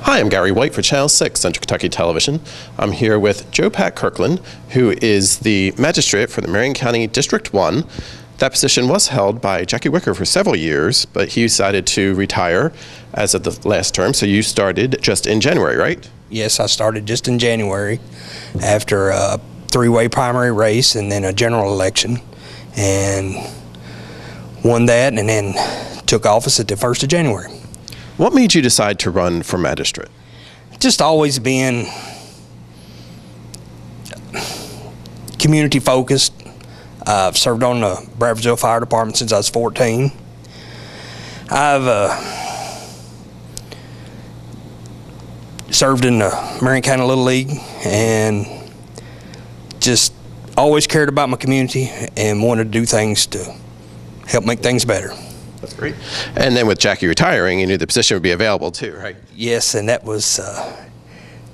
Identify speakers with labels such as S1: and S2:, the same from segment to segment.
S1: Hi, I'm Gary White for Channel 6, Central Kentucky Television. I'm here with Joe Pat Kirkland, who is the magistrate for the Marion County District 1. That position was held by Jackie Wicker for several years, but he decided to retire as of the last term, so you started just in January, right?
S2: Yes, I started just in January after a three-way primary race and then a general election, and won that and then took office at the 1st of January.
S1: What made you decide to run for magistrate?
S2: Just always been community focused. I've served on the Bradfordsville Fire Department since I was 14. I've served in the Marion County Little League and just always cared about my community and wanted to do things to help make things better.
S1: That's great. And then with Jackie retiring, you knew the position would be available too, right?
S2: Yes, and that was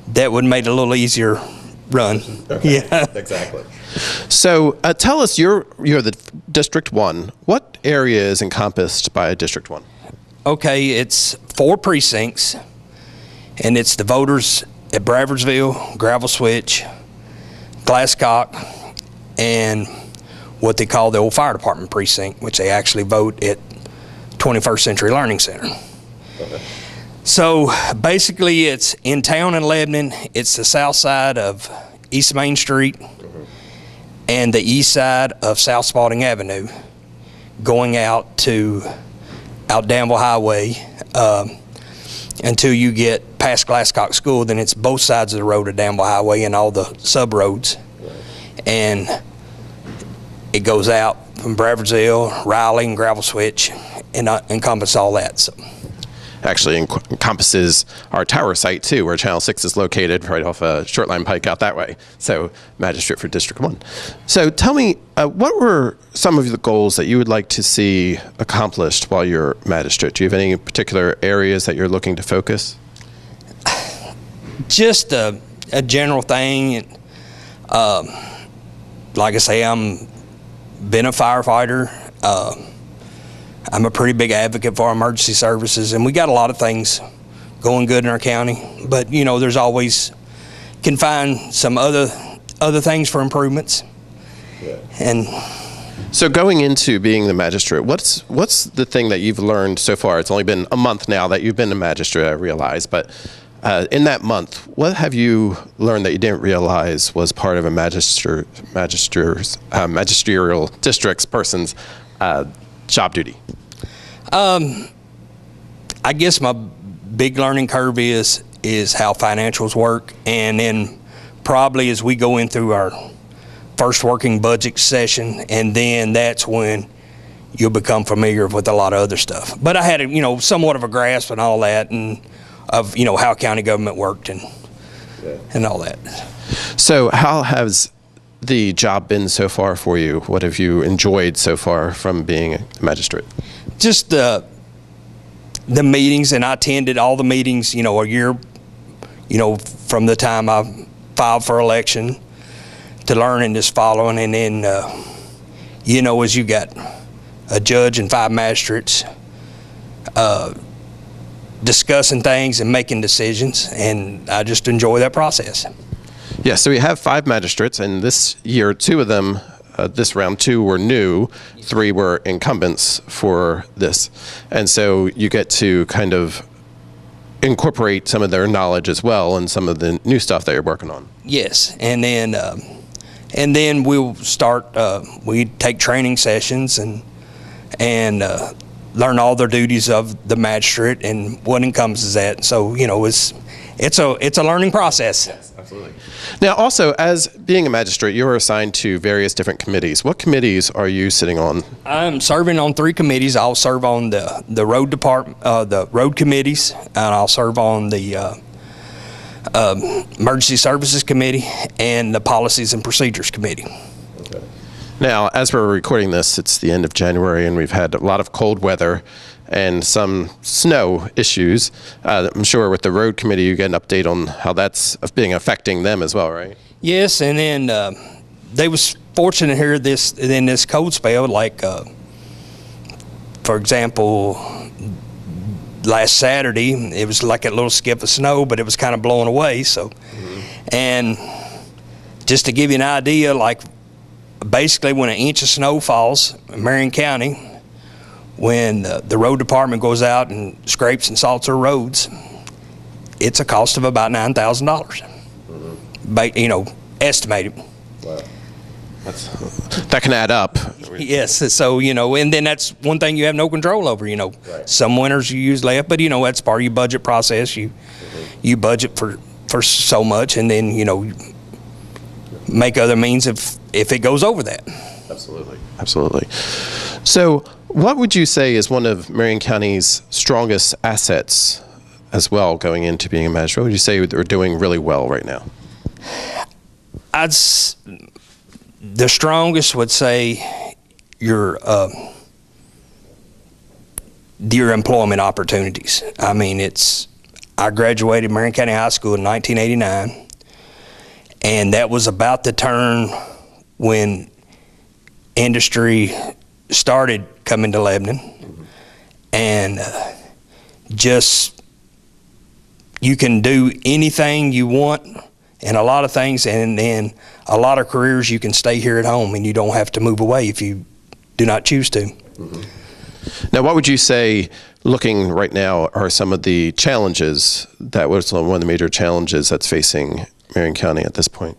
S2: that would have made it a little easier run.
S1: Okay. Yeah, exactly. So tell us, you're the District 1. What area is encompassed by District 1?
S2: Okay, it's 4 precincts, and it's the voters at Bradfordsville, Gravel Switch, Glasscock, and what they call the old fire department precinct, which they actually vote at 21st Century Learning Center. Okay. So basically it's in town in Lebanon. It's the south side of East Main Street and the east side of South Spalding Avenue, going out Danville Highway until you get past Glasscock School. Then it's both sides of the road of Danville Highway and all the sub-roads. And it goes out from Bradfordsville, Riley, and Gravel Switch, and encompass all that. So.
S1: Actually encompasses our tower site too, where Channel 6 is located, right off a short line pike out that way. So magistrate for District 1. So tell me, what were some of the goals that you would like to see accomplished while you're magistrate? Do you have any particular areas that you're looking to focus?
S2: Just a general thing. Like I say, been a firefighter. I'm a pretty big advocate for our emergency services, and we got a lot of things going good in our county. But you know, there's always can find some other things for improvements. Yeah. And
S1: so, going into being the magistrate, what's the thing that you've learned so far? It's only been a month now that you've been a magistrate, I realize, but in that month, what have you learned that you didn't realize was part of a magisterial district's person's job duty?
S2: I guess my big learning curve is how financials work, and then probably as we go in through our first working budget session, and then that's when you'll become familiar with a lot of other stuff. But I had somewhat of a grasp and all that, and of how county government worked and all that.
S1: So how has the job been so far for you? What have you enjoyed so far from being a magistrate?
S2: Just the meetings, and I attended all the meetings, a year, from the time I filed for election to learning this following, and then, as you got a judge and 5 magistrates discussing things and making decisions, and I just enjoy that process.
S1: Yeah, so we have 5 magistrates, and this year 2 of them, this round 2 were new, 3 were incumbents for this. And so you get to kind of incorporate some of their knowledge as well and some of the new stuff that you're working on.
S2: Yes, and then we'll start, we take training sessions and learn all their duties of the magistrate and what encompasses that. So, it's a learning process.
S1: Yes, absolutely. Now, also, as being a magistrate, you are assigned to various different committees. What committees are you sitting on?
S2: I'm serving on 3 committees. I'll serve on the road department, the road committees, and I'll serve on the emergency services committee and the policies and procedures committee.
S1: Okay. Now, as we're recording this, it's the end of January, and we've had a lot of cold weather and some snow issues. I'm sure with the road committee, you get an update on how that's affecting them as well, right?
S2: Yes, and then they was fortunate here in this cold spell, like for example, last Saturday, it was like a little skip of snow, but it was kind of blowing away. So, and just to give you an idea, like basically when an inch of snow falls in Marion County, when the road department goes out and scrapes and salts our roads, it's a cost of about $9,000. You know, estimated.
S1: Wow. That can add up.
S2: Yes, so, you know, and then that's one thing you have no control over, you know.
S1: Right.
S2: Some winters you use less, but, you know, that's part of your budget process. You budget for so much, and then, you know, make other means if it goes over that.
S1: Absolutely. Absolutely. So what would you say is one of Marion County's strongest assets as well going into being a magistrate? What would you say they're doing really well right now?
S2: The strongest would say your employment opportunities. I mean, I graduated Marion County High School in 1989, and that was about the turn when industry started coming to Lebanon, and just you can do anything you want and a lot of things, and then a lot of careers you can stay here at home and you don't have to move away if you do not choose to.
S1: Now, what would you say, looking right now, are some of the challenges that was one of the major challenges that's facing Marion County at this point?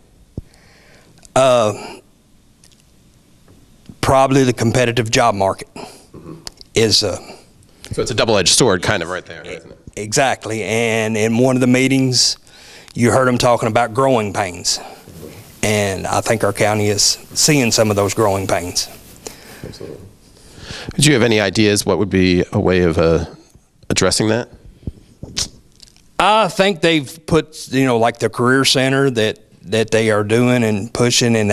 S2: Probably the competitive job market is. So
S1: it's a double-edged sword, kind of, right there, isn't it?
S2: Exactly. And in one of the meetings, you heard them talking about growing pains, and I think our county is seeing some of those growing pains.
S1: Absolutely. Do you have any ideas what would be a way of addressing that?
S2: I think they've put, you know, like the career center that they are doing and pushing, and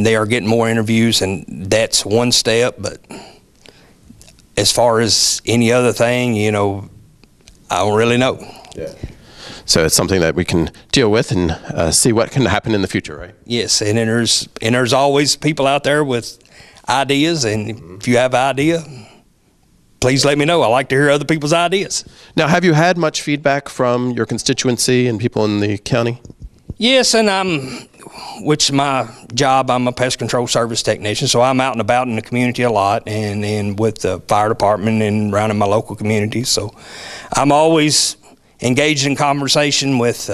S2: they are getting more interviews, and that's one step. But as far as any other thing, you know, I don't really know.
S1: Yeah. So it's something that we can deal with and see what can happen in the future, right?
S2: Yes, and there's always people out there with ideas, and if you have an idea, please let me know. I like to hear other people's ideas.
S1: Now, have you had much feedback from your constituency and people in the county?
S2: Yes, and which my job, I'm a pest control service technician, so I'm out and about in the community a lot, and with the fire department and around in my local community. So I'm always engaged in conversation with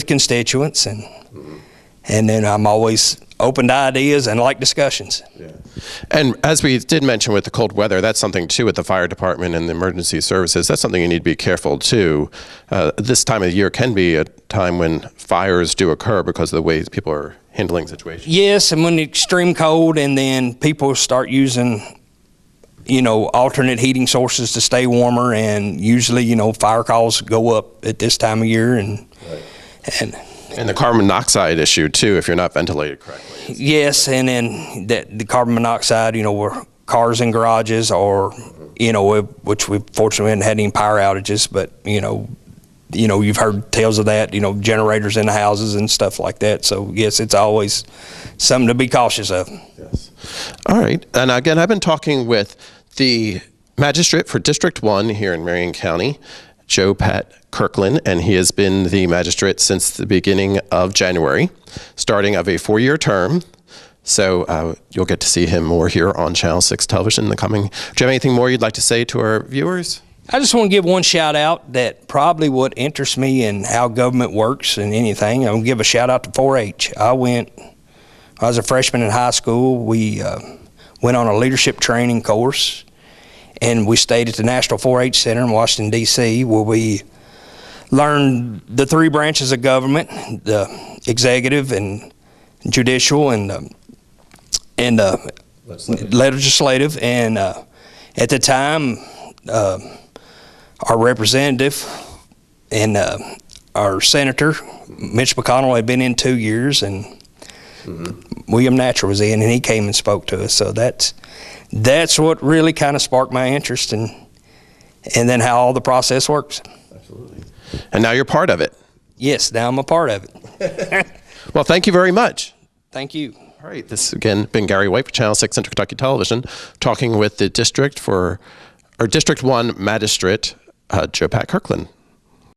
S2: constituents, and then I'm always open to ideas and like discussions.
S1: Yeah. And as we did mention with the cold weather, that's something too with the fire department and the emergency services. That's something you need to be careful too. This time of year can be a time when fires do occur because of the way people are handling situations. Yes,
S2: and when the extreme cold, and then people start using, you know, alternate heating sources to stay warmer, and usually, you know, fire calls go up at this time of year, and the carbon monoxide issue too, if you're not ventilated correctly. Yes, and then the carbon monoxide, you know, where cars in garages, or you know, which we fortunately haven't had any power outages, but you know, you've heard tales of that, you know, generators in the houses and stuff like that. So yes, it's always something to be cautious of. Yes. All right, and again, I've been talking with the magistrate for District 1 here in Marion County, Joe Pat Kirkland, and he has been the magistrate since the beginning of January, starting of a 4-year term. So you'll get to see him more here on Channel 6 television in the coming. Do you have anything more you'd like to say to our viewers? I just want to give one shout out that probably what interests me in how government works and anything. I'm going to give a shout out to 4-H. I was a freshman in high school. We went on a leadership training course, and we stayed at the National 4-H Center in Washington, D.C., where we learned the 3 branches of government, the executive and judicial and legislative. And at the time, our representative and our senator, Mitch McConnell, had been in 2 years, and William Natcher was in, and he came and spoke to us. So that's what really kind of sparked my interest, and then how all the process works. Absolutely. And now you're part of it. Yes, now I'm a part of it. Well, thank you very much. Thank you. All right, this has again been Gary White for Channel 6 Central Kentucky Television, talking with the district for
S1: District 1 Magistrate Joe Pat Kirkland.